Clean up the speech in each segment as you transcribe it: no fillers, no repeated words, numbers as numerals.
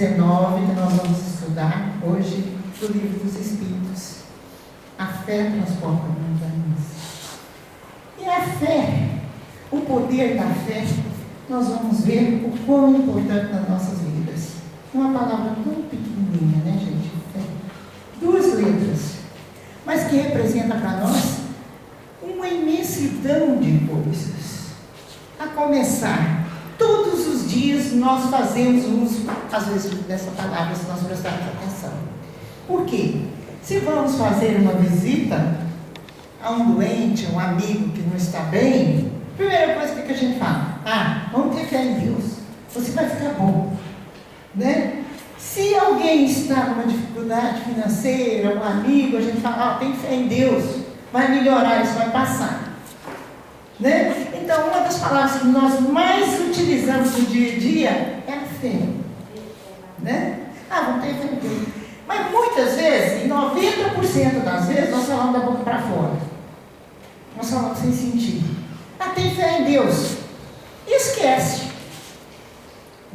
19 que nós vamos estudar hoje do Livro dos Espíritos. A fé transforma montanhas. E a fé, o poder da fé, nós vamos ver o quão importante nas nossas vidas. Uma palavra tão pequenininha, né, gente? Fé. 2 letras, mas que representa para nós uma imensidão de coisas. A começar, todos os dias nós fazemos uso, às vezes, dessa palavra, se nós prestarmos atenção. Por quê? Se vamos fazer uma visita a um doente, um amigo que não está bem, primeira coisa que a gente fala, vamos ter fé em Deus, você vai ficar bom, né? Se alguém está numa dificuldade financeira, um amigo, a gente fala, tem fé em Deus, vai melhorar, isso vai passar, né? Então, uma das palavras que nós mais utilizamos no dia a dia é a fé, né? Vamos ter fé em Deus. Mas muitas vezes, em 90% das vezes, nós falamos da boca para fora. Nós falamos sem sentido. Tem fé em Deus. E esquece.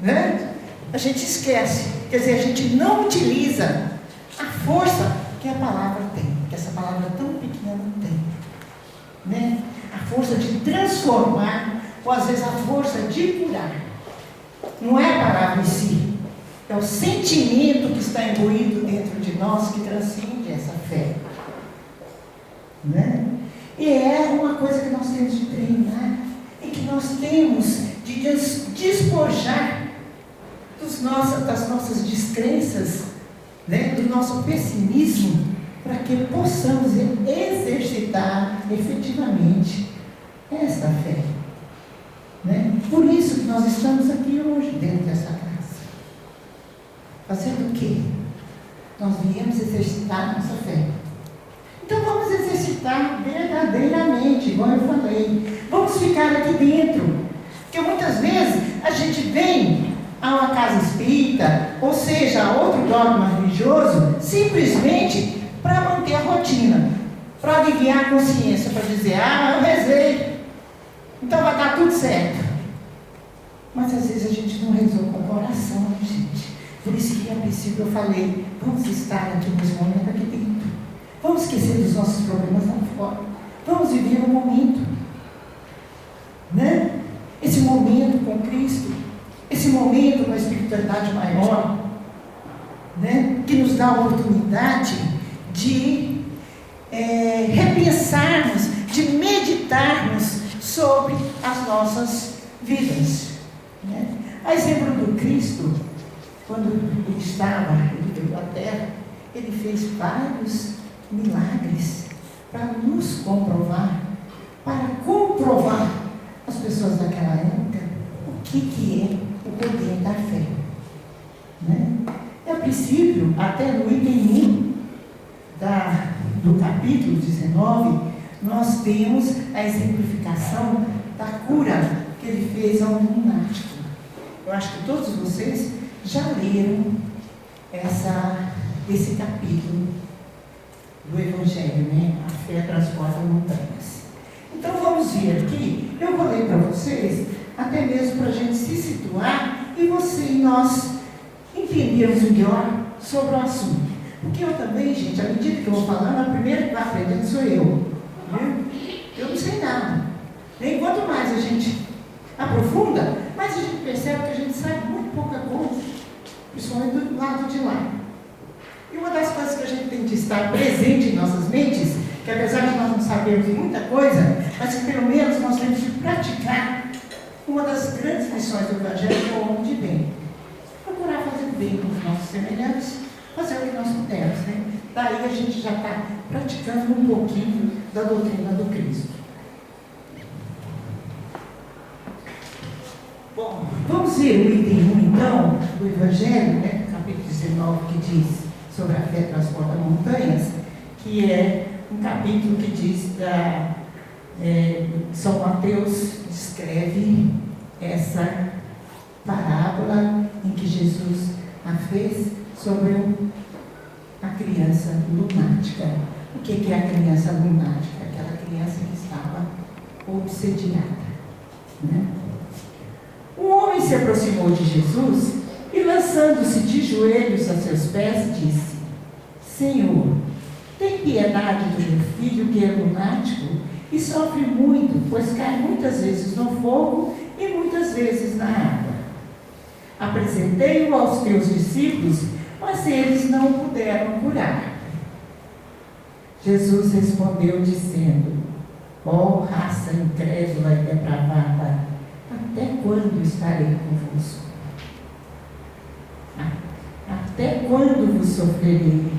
Né? A gente esquece. Quer dizer, a gente não utiliza a força que a palavra tem. Que essa palavra tão pequena não tem. Né? A força de transformar, ou às vezes a força de curar. Não é a palavra em si. É o sentimento que está imbuído dentro de nós que transcende essa fé. Né? E é uma coisa que nós temos de treinar e que nós temos de despojar das nossas descrenças, né? Do nosso pessimismo, para que possamos exercitar efetivamente essa fé. Né? Por isso que nós estamos aqui hoje dentro dessa casa. Fazendo o quê? Nós viemos exercitar a nossa fé. Então vamos exercitar verdadeiramente, igual eu falei. Vamos ficar aqui dentro. Porque muitas vezes a gente vem a uma casa espírita, ou seja, a outro dogma religioso, simplesmente para manter a rotina, para aliviar a consciência, para dizer, eu rezei, então vai dar tudo certo. Mas às vezes a gente não rezou com o coração, né, gente? Por isso que a princípio eu falei, vamos estar aqui nesse momento aqui dentro. Vamos esquecer dos nossos problemas lá fora. Vamos viver o momento. Né? Esse momento com Cristo. Esse momento com a espiritualidade maior. Né? Que nos dá a oportunidade de repensarmos, de meditarmos sobre as nossas vidas. Né? A exemplo do Cristo, quando ele veio à Terra, ele fez vários milagres para nos comprovar, para comprovar as pessoas daquela época o que é o poder da fé. Né? E a princípio, até no item 1 do capítulo 19, nós temos a exemplificação da cura que ele fez a um lunático. Eu acho que todos vocês já leram esse capítulo do Evangelho, né? A fé transforma montanhas. Então vamos ver aqui, eu vou ler para vocês, até mesmo para a gente se situar e nós entendermos melhor sobre o assunto. Porque eu também, gente, à medida que eu vou falando, a primeira que vai aprendendo sou eu. Viu? Eu não sei nada. E quanto mais a gente aprofunda, mais a gente percebe que a gente sabe muito pouca coisa, principalmente do lado de lá. E uma das coisas que a gente tem de estar presente em nossas mentes, que apesar de nós não sabermos muita coisa, mas que pelo menos nós temos de praticar uma das grandes lições do Evangelho, que é o homem de bem. Procurar fazer o bem com os nossos semelhantes, fazer o que nós pudermos, né? Daí a gente já está praticando um pouquinho da doutrina do Cristo. Bom, vamos ver o item 1 então, do Evangelho, né? Capítulo 19, que diz sobre a fé transporta montanhas, que é um capítulo que diz São Mateus descreve essa parábola em que Jesus a fez sobre a criança lunática. O que é a criança lunática? Aquela criança que estava obsediada. Né? Um homem se aproximou de Jesus e lançando-se de joelhos a seus pés, disse: Senhor, tem piedade do meu filho que é lunático e sofre muito, pois cai muitas vezes no fogo e muitas vezes na água. Apresentei-o aos teus discípulos, mas eles não o puderam curar. Jesus respondeu dizendo: Ó raça incrédula e depravada, até quando estarei convosco? Até quando vos sofrerei?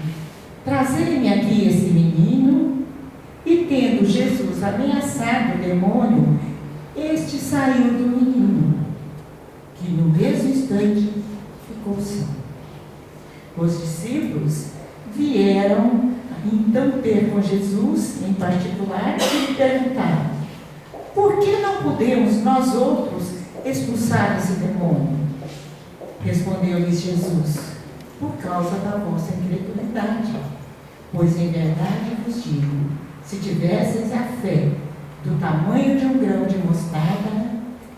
Trazei-me aqui esse menino. E tendo Jesus ameaçado o demônio, este saiu do menino, que no mesmo instante ficou são. Os discípulos vieram então ter com Jesus em particular e lhe perguntaram: por que não podemos nós outros expulsar esse demônio? Respondeu-lhes Jesus: por causa da vossa incredulidade. Pois em verdade vos digo, se tivesseis a fé do tamanho de um grão de mostarda,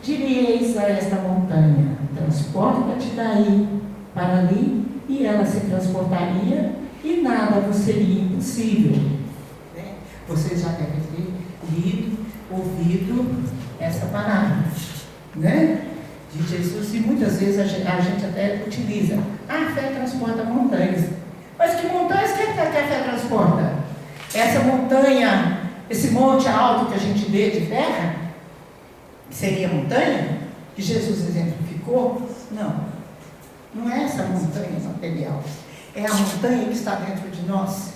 diríeis a esta montanha: transporta-te daí para ali, e ela se transportaria, e nada vos seria impossível. Vocês já devem ter lido, ouvido essa palavra, né? De Jesus, e muitas vezes a gente até utiliza: a fé transporta montanhas. Mas que montanhas que a fé transporta? Essa montanha, esse monte alto que a gente vê de terra, seria montanha? Que Jesus exemplificou? Não. Não é essa montanha material. É a montanha que está dentro de nós.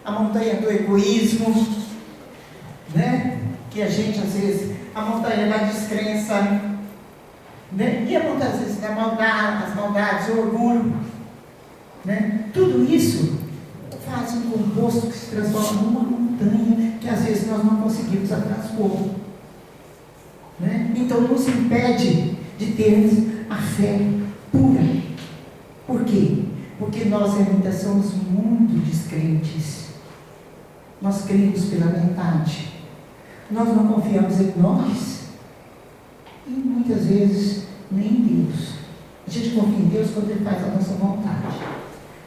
A montanha do egoísmo, né? Que a gente às vezes, a montanha da descrença, né? E muitas vezes da maldade, as maldades, o orgulho, né? Tudo isso faz um composto que se transforma numa montanha que às vezes nós não conseguimos transpor, né? Então nos impede de termos a fé pura. Por quê? Porque nós ainda somos muito descrentes. Nós cremos pela metade. Nós não confiamos em nós e muitas vezes nem em Deus. A gente confia em Deus quando Ele faz a nossa vontade.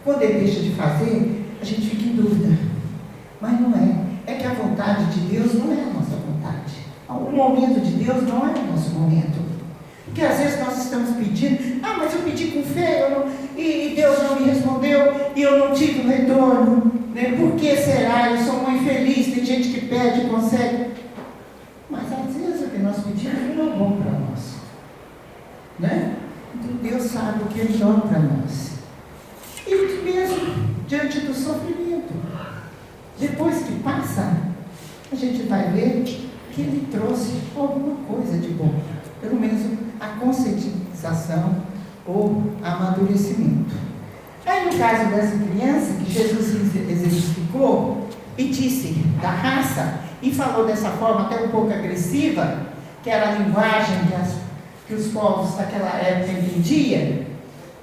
Quando Ele deixa de fazer, a gente fica em dúvida. Mas não é. É que a vontade de Deus não é a nossa vontade. O momento de Deus não é o nosso momento. Porque às vezes nós estamos pedindo: mas eu pedi com fé e Deus não me respondeu e eu não tive um retorno, né? Por que será? Eu sou uma infeliz. Tem gente que pede e consegue. Mas às vezes o que nós pedimos não é bom para nós, né? Então Deus sabe o que é melhor para nós. E mesmo diante do sofrimento, depois que passa, a gente vai ver que Ele trouxe alguma coisa de bom, pelo menos a conscientização ou amadurecimento. Aí no caso dessa criança que Jesus exemplificou e disse da raça, e falou dessa forma até um pouco agressiva, que era a linguagem que os povos daquela época entendiam,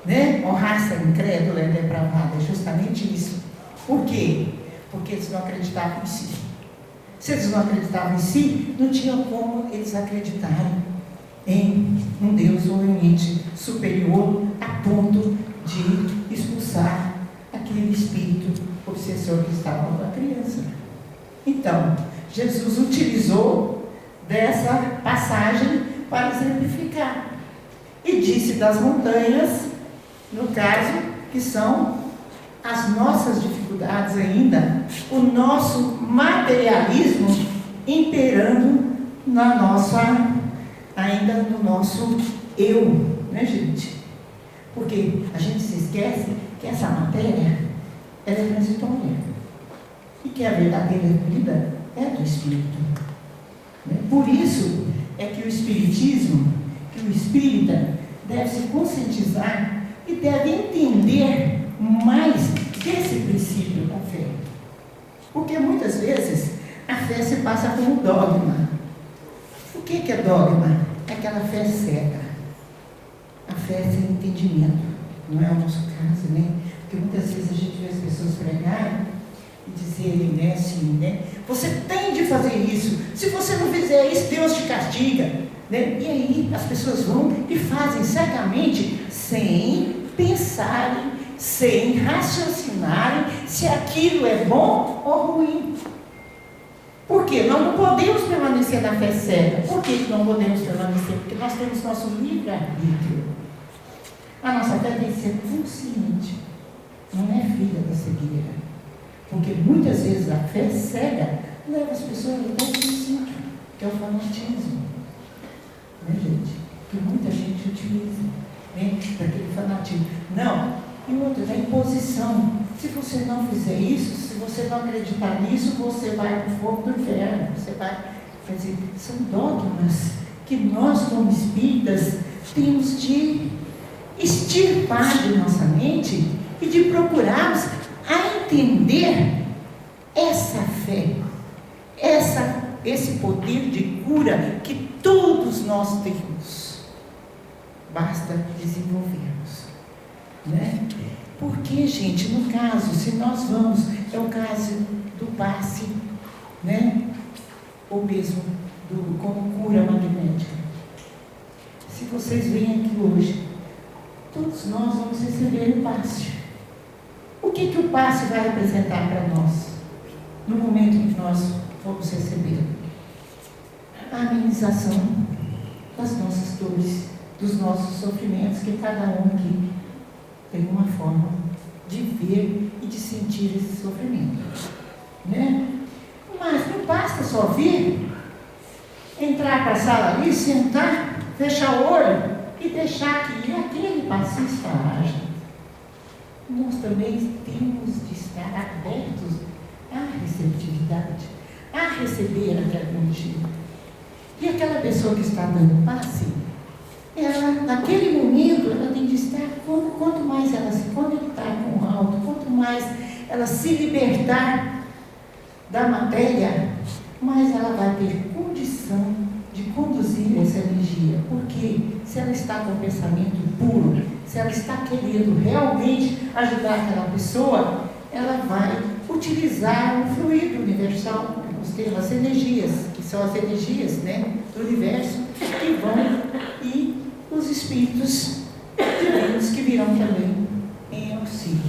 né? Ó raça incrédula e depravada, é justamente isso. Por quê? Porque eles não acreditavam em si. Se eles não acreditavam em si, não tinha como eles acreditarem em um Deus ou em um ente superior a ponto de expulsar aquele espírito obsessor que estava com a criança. Então, Jesus utilizou dessa passagem para exemplificar. E disse das montanhas, no caso, que são as nossas dificuldades ainda, o nosso materialismo imperando ainda no nosso eu, né, gente? Porque a gente se esquece que essa matéria, ela é transitória. E que a verdadeira vida é do Espírito. Por isso é que o Espiritismo, que o espírita deve se conscientizar e deve entender mais desse princípio da fé. Porque muitas vezes a fé se passa como dogma. O que é dogma? É aquela fé cega. A fé sem entendimento. Não é o nosso caso, né? Porque muitas vezes a gente vê as pessoas pregarem e dizerem, né, assim, né? Você tem de fazer isso. Se você não fizer isso, Deus te castiga, né? E aí as pessoas vão e fazem cegamente, sem pensarem, sem raciocinarem se aquilo é bom ou ruim. Por quê? Nós não podemos permanecer na fé cega. Por que não podemos permanecer? Porque nós temos nosso livre-arbítrio. A nossa fé tem que ser consciente, não é filha da cegueira. Porque muitas vezes a fé cega leva as pessoas até o suicídio, que é o fanatismo. Né, gente? Que muita gente utiliza, né, daquele fanatismo. Não, e outra, da imposição. Se você não fizer isso, se você não acreditar nisso, você vai para o fogo do inferno. Você vai, quer dizer, são dogmas que nós, como espíritas, temos de extirpar de nossa mente e de procurarmos a entender essa fé, esse poder de cura que todos nós temos. Basta desenvolvermos, né? Porque, gente, no caso, se nós vamos, é o caso do passe, né? Ou mesmo como cura magnética. Se vocês vêm aqui hoje, todos nós vamos receber o passe. O que o passe vai representar para nós, no momento em que nós vamos receber? A amenização das nossas dores, dos nossos sofrimentos, que cada um aqui tem uma forma de ver e de sentir esse sofrimento, né? Mas não basta só vir, entrar para a sala ali, sentar, fechar o olho e deixar que aquele passista age. Nós também temos de estar abertos à receptividade, a receber aquela energia. E aquela pessoa que está dando passe, ela, naquele momento, ela tem de estar, quanto mais ela se conectar com o alto, quanto mais ela se libertar da matéria, mais ela vai ter condição de conduzir essa energia. Porque se ela está com o pensamento puro, se ela está querendo realmente ajudar aquela pessoa, ela vai utilizar o fluido universal, os termos, as energias, que são as energias, né, do universo, que vão, e os espíritos divinos que virão também em auxílio.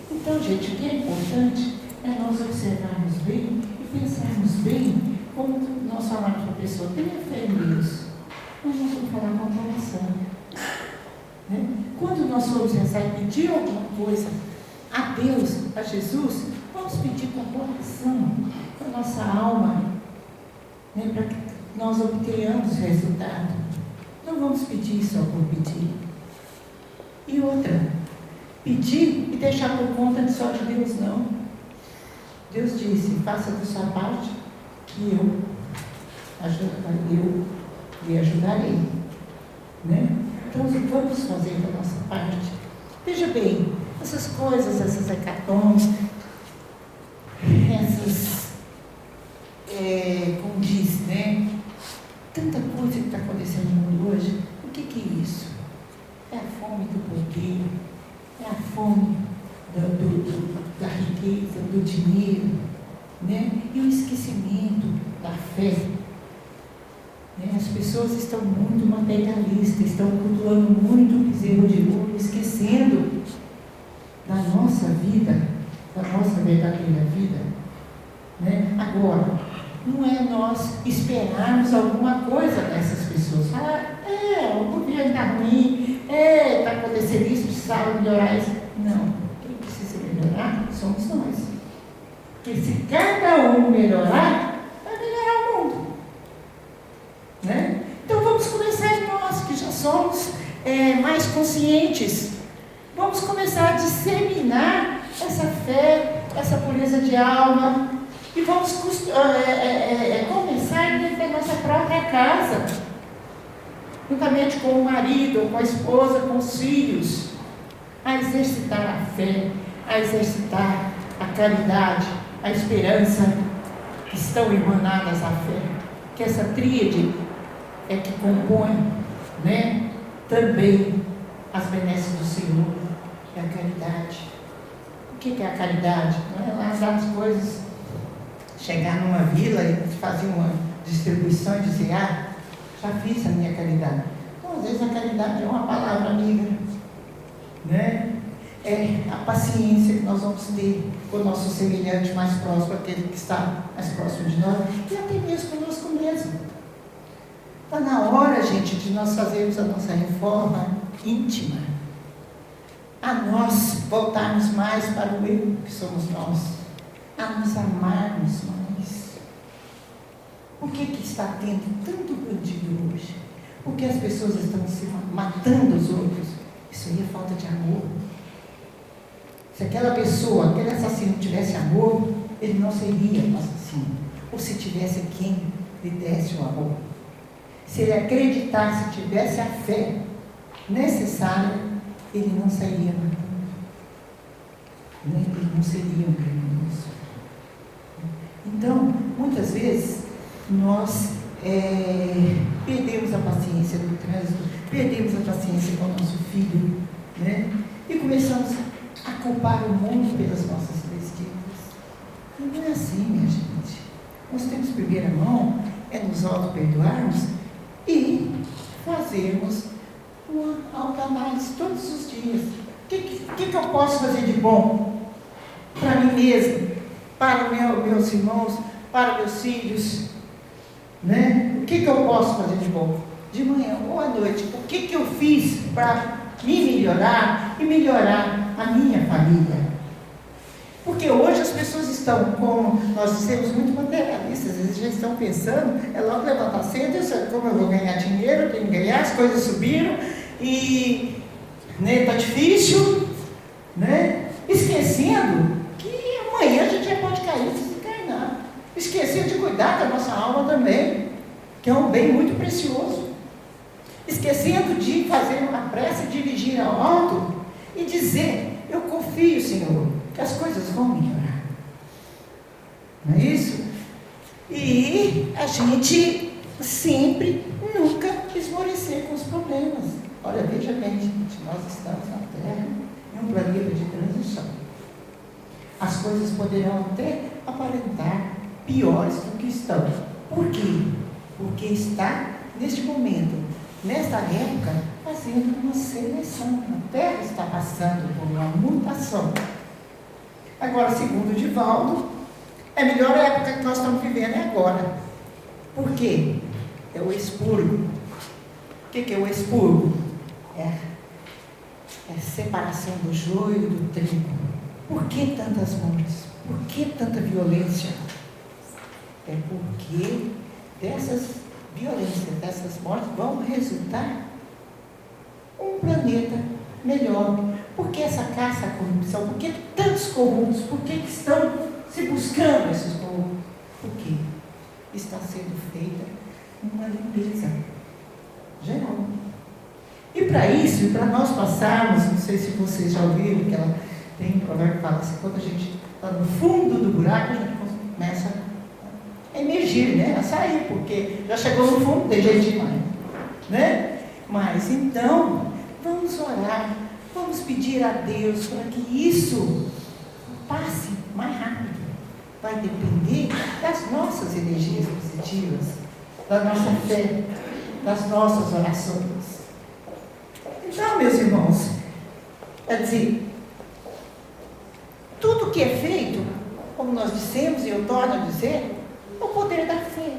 Então, gente, o que é importante é nós observarmos bem e pensarmos bem, como nós falamos para a pessoa, tenha fé em Deus, mas nós vamos falar com a coração. Né? Quando nós formos rezar e pedir alguma coisa a Deus, a Jesus, vamos pedir com a coração, com a nossa alma, né, para que nós obtenhamos resultado. Não vamos pedir só por pedir. E outra, pedir e deixar por conta de só de Deus, não. Deus disse, faça da sua parte, que eu lhe ajudarei. Né? Então, vamos fazer da nossa parte. Veja bem, essas coisas, essas hecatombes, como diz, né? Tanta coisa que está acontecendo no mundo hoje. O que é isso? É a fome do poder, é a fome da riqueza, do dinheiro, né? E o esquecimento da fé. Né? As pessoas estão muito materialistas, estão cultuando muito o bezerro de ouro, esquecendo da nossa vida, da nossa verdadeira vida. Né? Agora, não é nós esperarmos alguma coisa dessas pessoas. Falar, o governo está ruim, está acontecendo isso, precisava melhorar isso. Não, quem precisa melhorar somos nós. Porque se cada um melhorar, vai melhorar o mundo. Né? Então vamos começar em nós, que já somos mais conscientes. Vamos começar a disseminar essa fé, essa pureza de alma. E vamos começar dentro da nossa própria casa, juntamente com o marido, com a esposa, com os filhos, a exercitar a fé, a exercitar a caridade, a esperança, que estão emanadas à fé, que essa tríade é que compõe, né, também as benesses do Senhor, é a caridade. O que é a caridade? Não é lá dar as coisas, chegar numa vila e fazer uma distribuição e dizer, já fiz a minha caridade. Então, às vezes a caridade é uma palavra amiga, né? É a paciência que nós vamos ter com o nosso semelhante mais próximo, aquele que está mais próximo de nós, e até mesmo conosco mesmo. Está na hora, gente, de nós fazermos a nossa reforma íntima, a nós voltarmos mais para o eu que somos nós, a nos amarmos mais. Por que está tendo tanto bandido hoje? Porque as pessoas estão se matando os outros. Isso aí é falta de amor. Se aquela pessoa, aquele assassino tivesse amor, ele não seria um assassino. Ou se tivesse quem lhe desse o amor. Se ele acreditasse, tivesse a fé necessária, ele não sairia matando. Ele não seria um criminoso. Então, muitas vezes, nós perdemos a paciência no trânsito, perdemos a paciência com o nosso filho, né? E começamos a culpar o mundo pelas nossas bestetas. E não é assim, minha gente. Nós temos primeira mão, é nos auto-perdoarmos e fazermos uma autoanálise todos os dias. O que eu posso fazer de bom para mim mesmo, para meus irmãos, para meus filhos, né? O que eu posso fazer de bom? De manhã ou à noite, o que eu fiz para me melhorar e melhorar a minha família? Porque hoje as pessoas estão, como nós dissemos, muito materialistas. Eles já estão pensando, é logo levantar cedo, como eu vou ganhar dinheiro, eu tenho que ganhar, as coisas subiram e está difícil, né? Esquecendo que amanhã a gente já pode cair e desencarnar. Esquecendo de cuidar da nossa alma também, que é um bem muito precioso. Esquecendo de fazer uma prece, dirigir ao alto e dizer: eu confio, Senhor, que as coisas vão melhorar. Não é isso? E a gente sempre, nunca esmorecer com os problemas. Olha, veja bem, gente, nós estamos na Terra, em um planeta de transição. As coisas poderão até aparentar piores do que estão. Por quê? Porque está, neste momento, nesta época, fazendo uma seleção. A Terra está passando por uma mutação. Agora, segundo o Divaldo, a melhor época que nós estamos vivendo é agora. Por quê? É o expurgo. O que é o expurgo? É a separação do joio do trigo. Por que tantas mortes? Por que tanta violência? É porque dessas violências, dessas mortes, vão resultar um planeta melhor. Por que essa caça à corrupção? Por que tantos corruptos? Por que estão se buscando esses corruptos? Porque está sendo feita uma limpeza geral. E para isso, e para nós passarmos, não sei se vocês já ouviram, que ela tem um provérbio que fala assim: quando a gente está no fundo do buraco, a gente começa a emergir, né? A sair, porque já chegou no fundo, tem jeito demais, né? Mas então, vamos orar, vamos pedir a Deus para que isso passe mais rápido. Vai depender das nossas energias positivas, da nossa fé, das nossas orações. Então, meus irmãos, quer dizer, tudo que é feito, como nós dissemos, e eu torno a dizer, é o poder da fé,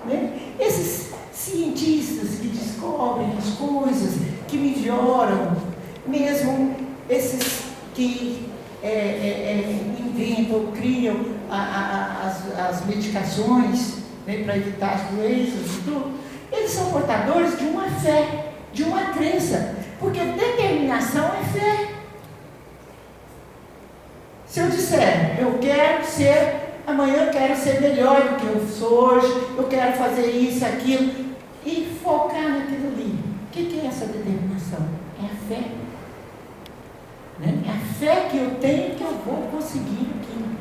né? Esses cientistas que descobrem as coisas, que melhoram, mesmo esses que inventam, criam as medicações, né, para evitar as doenças e tudo, eles são portadores de uma fé, de uma crença, porque determinação é fé. Se eu disser, eu quero ser, amanhã eu quero ser melhor do que eu sou hoje, eu quero fazer isso, aquilo, e focar naquilo ali. O que é essa determinação? É a fé. Né? É a fé que eu tenho que eu vou conseguir aquilo.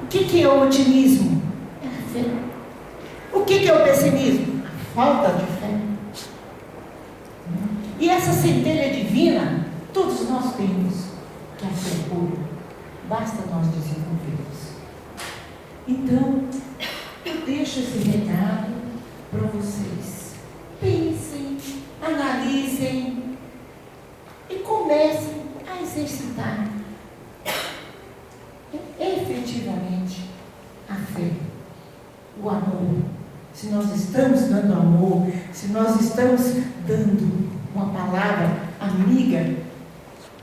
O que é o otimismo? É a fé. O que é o pessimismo? A falta de fé. E essa centelha divina, todos nós temos, que é a fé pura. Basta nós desenvolvermos. Então, eu deixo esse recado para vocês. Pensem, analisem e exercitar efetivamente a fé, o amor. Se nós estamos dando amor, se nós estamos dando uma palavra amiga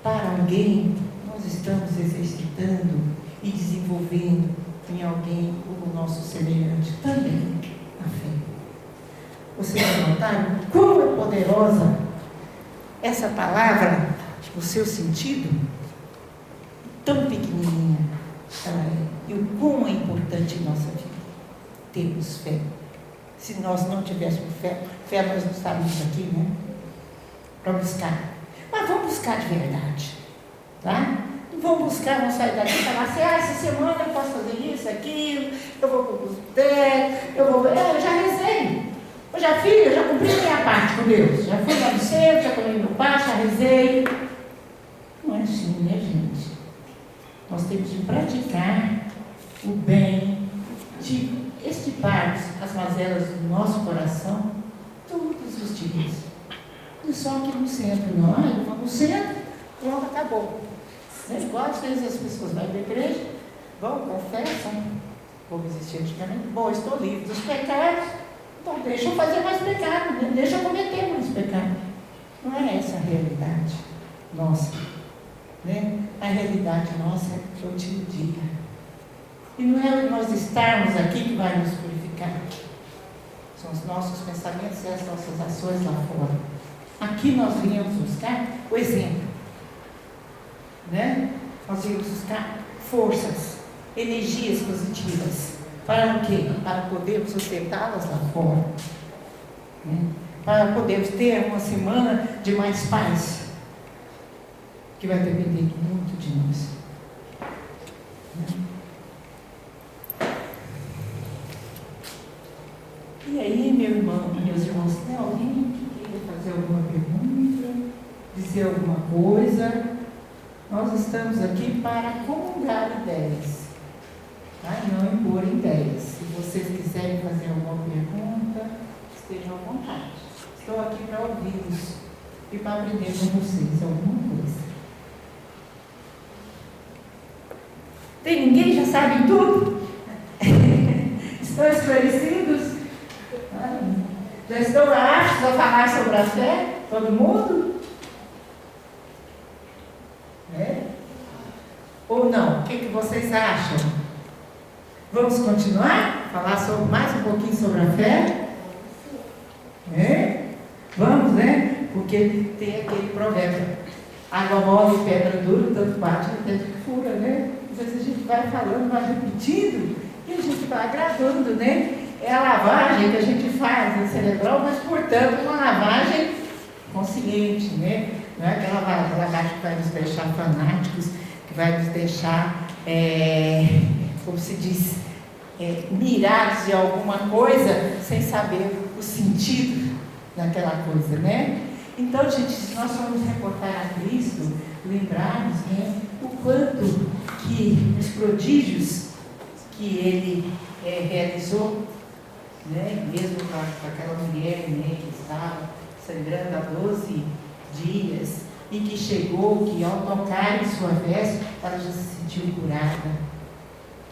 para alguém, nós estamos exercitando e desenvolvendo em alguém o nosso semelhante também a fé. Vocês notaram como é poderosa essa palavra, o seu sentido? Tão pequenininha ela é. E o quão é importante em nossa vida termos fé. Se nós não tivéssemos fé nós não estaríamos aqui, né? Para buscar. Mas vamos buscar de verdade, tá? Não vamos buscar, vamos sair daqui e falar assim, essa semana eu posso fazer isso, aquilo, eu vou para o boteco, eu já rezei, eu já fiz, eu já cumpri a minha parte com Deus, já fui lá no centro, já tomei meu passo, já rezei. Não é assim, né, gente? Nós temos de praticar o bem, de estipar as mazelas do nosso coração todos os dias. Não só aqui no centro, não. Eu vou no centro, pronto, acabou. Igual às vezes as pessoas vão para a igreja, vão, confessam, como existia antigamente, bom, estou livre dos pecados, então deixa eu fazer mais pecado, né? Deixa eu cometer mais pecado. Não é essa a realidade nossa, né? A realidade nossa é o dia a dia. E não é nós estarmos aqui que vai nos purificar. São os nossos pensamentos e as nossas ações lá fora. Aqui nós viemos buscar o exemplo, né? Nós viemos buscar forças, energias positivas. Para o quê? Para podermos sustentá-las lá fora, né? Para podermos ter uma semana de mais paz, que vai depender muito de nós, né? E aí, meu irmão, meus irmãos, tem alguém que queira fazer alguma pergunta, dizer alguma coisa? Nós estamos aqui para comungar ideias, tá? Não impor ideias. Se vocês quiserem fazer alguma pergunta, estejam à vontade. Estou aqui para ouvi-los e para aprender com vocês alguma coisa. Tem ninguém? Já sabem tudo? Estão esclarecidos? Já estão aptos a falar sobre a fé? Todo mundo? É? Ou não? O que vocês acham? Vamos continuar? Falar mais um pouquinho sobre a fé? É? Vamos, né? Porque tem aquele provérbio: água mole e pedra dura, tanto bate tanto que fura, né? Às vezes a gente vai falando, vai repetindo e a gente vai agradando, né? É a lavagem que a gente faz no cerebral, mas, portanto, uma lavagem consciente, né? Não é aquela lavagem que vai nos deixar fanáticos, que vai nos deixar, como se diz, mirados de alguma coisa, sem saber o sentido daquela coisa, né? Então, gente, se nós formos reportar a Cristo, lembrarmos, né, o quanto que os prodígios que Ele realizou, né, mesmo com aquela mulher, né, que estava sangrando há 12 dias e que chegou, que ao tocar em sua veste, ela já se sentiu curada.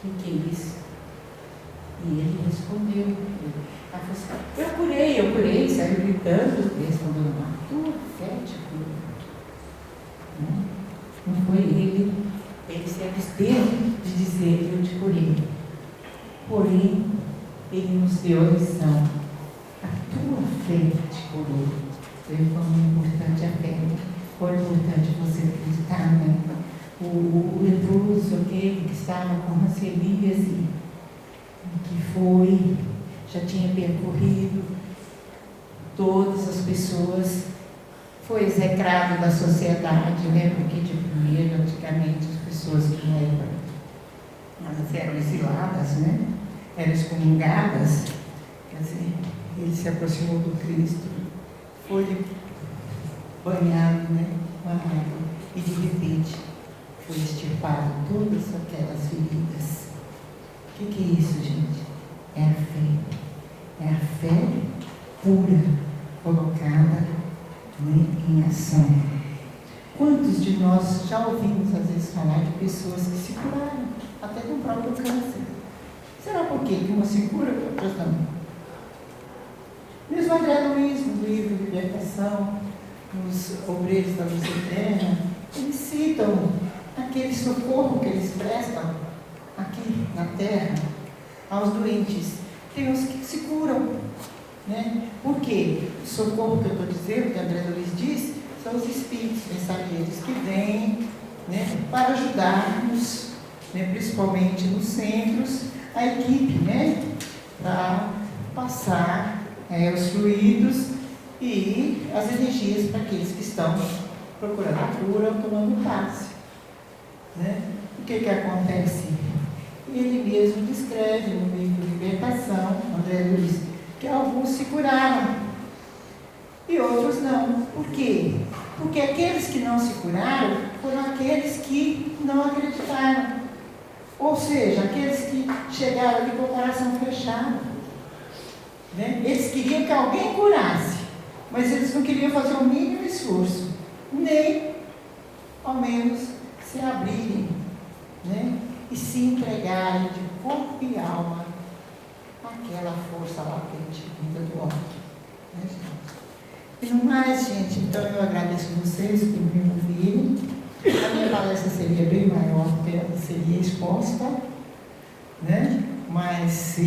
O que é isso? E ele respondeu: eu curei, saiu gritando, respondeu: a tua fé te curou. Não foi ele se absteve de dizer: eu te curei. Porém, ele nos deu a lição: a tua fé te curou. Foi como importante a fé, foi importante você acreditar, né? O leproso, aquele que estava com hanseníase, que já tinha percorrido todas as pessoas, foi execrado da sociedade, né? Porque de primeiro, antigamente, as pessoas que elas eram exiladas, né? Eram excomungadas. Quer dizer, ele se aproximou do Cristo, foi banhado, né, com a água, e de repente foi extirpado todas aquelas feridas. O que é isso, gente? É a fé. É a fé pura, colocada, né, em ação. Quantos de nós já ouvimos às vezes falar de pessoas que se curaram, até do próprio câncer? Será por quê que uma se cura e outras não? Mesmo André Luiz, no livro Libertação, nos Obreiros da Luz Eterna, eles citam aquele socorro que eles prestam aqui na Terra aos doentes. Tem os que se curam, né? Por quê? O socorro que eu estou dizendo, que André Luiz diz, são os espíritos mensageiros que vêm, né, para ajudar-nos, né, principalmente nos centros, a equipe, né, para passar os fluidos e as energias para aqueles que estão procurando a cura ou tomando passe. Né? O que acontece? Ele mesmo descreve no livro Libertação, André Luiz, que alguns se curaram e outros não. Por quê? Porque aqueles que não se curaram foram aqueles que não acreditaram. Ou seja, aqueles que chegaram ali com o coração fechado. Né? Eles queriam que alguém curasse, mas eles não queriam fazer o mínimo esforço, nem ao menos se abrirem, né? E se entregarem de corpo e alma àquela força latente vinda do alto. Né, gente? E no mais, gente, então eu agradeço vocês por me ouvirem. A minha palestra seria bem maior, porque ela seria exposta, né? Mas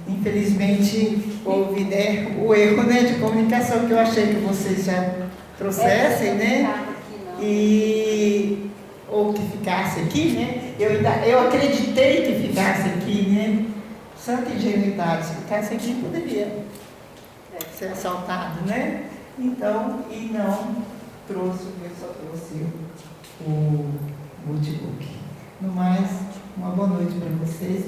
infelizmente houve, né, o erro, né, de comunicação que eu achei que vocês já trouxessem, né? E ou que ficasse aqui, né? Eu acreditei que ficasse aqui, né? Santa ingenuidade, se ficasse aqui poderia ser assaltado, né? Então, e não trouxe, eu só trouxe o notebook. No mais, uma boa noite para vocês.